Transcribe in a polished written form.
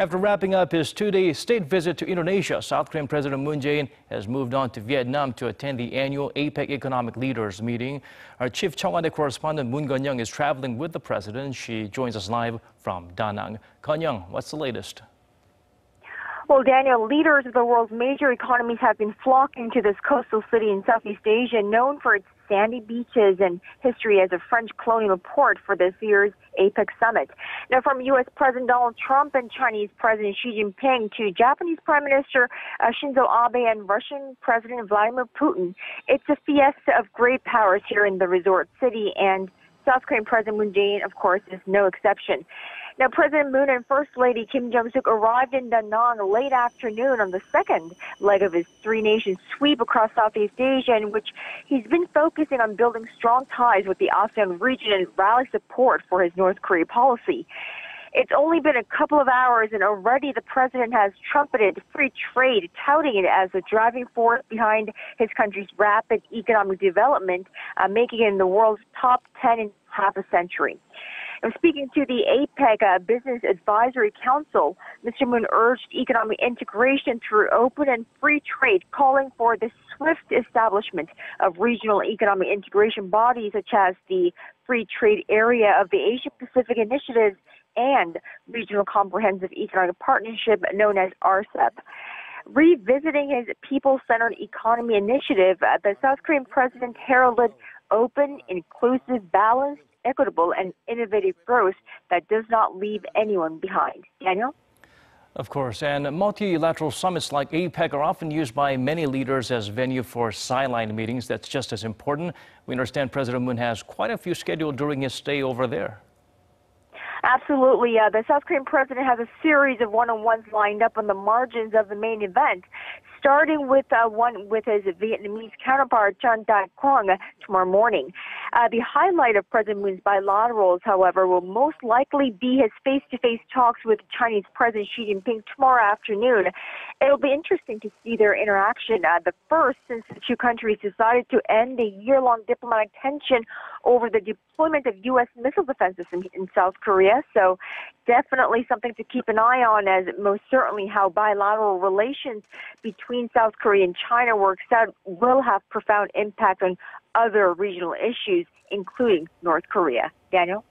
After wrapping up his two-day state visit to Indonesia, South Korean President Moon Jae-in has moved on to Vietnam to attend the annual APEC Economic Leaders Meeting. Our chief Cheongwon correspondent Moon Connyoung is traveling with the president. She joins us live from Danang. Connyoung, what's the latest? Well, Daniel, leaders of the world's major economies have been flocking to this coastal city in Southeast Asia, known for its sandy beaches and history as a French colonial port for this year's APEC summit. Now, from U.S. President Donald Trump and Chinese President Xi Jinping to Japanese Prime Minister Shinzo Abe and Russian President Vladimir Putin, it's a fiesta of great powers here in the resort city, and South Korean President Moon Jae-in, of course, is no exception. Now, President Moon and First Lady Kim Jong-suk arrived in Danang late afternoon on the second leg of his three-nation sweep across Southeast Asia, in which he's been focusing on building strong ties with the ASEAN region and rally support for his North Korea policy. It's only been a couple of hours, and already the president has trumpeted free trade, touting it as a driving force behind his country's rapid economic development, making it in the world's top 10 in half a century. And speaking to the APEC Business Advisory Council, Mr. Moon urged economic integration through open and free trade, calling for the swift establishment of regional economic integration bodies such as the Free Trade Area of the Asia-Pacific Initiative and Regional Comprehensive Economic Partnership, known as RCEP. Revisiting his people-centered economy initiative, the South Korean president heralded open, inclusive, balanced, equitable, and innovative growth that does not leave anyone behind. Daniel? Of course, and multilateral summits like APEC are often used by many leaders as venue for sideline meetings. That's just as important. We understand President Moon has quite a few scheduled during his stay over there. Absolutely. The South Korean president has a series of one-on-ones lined up on the margins of the main event, starting with one with his Vietnamese counterpart, Chan Tak-kwang, tomorrow morning. The highlight of President Moon's bilaterals, however, will most likely be his face-to-face talks with Chinese President Xi Jinping tomorrow afternoon. It'll be interesting to see their interaction, the first since the two countries decided to end a year-long diplomatic tension over the deployment of U.S. missile defense systems in South Korea. So definitely something to keep an eye on, as most certainly how bilateral relations between South Korea and China works out will have profound impact on other regional issues, including North Korea. Daniel?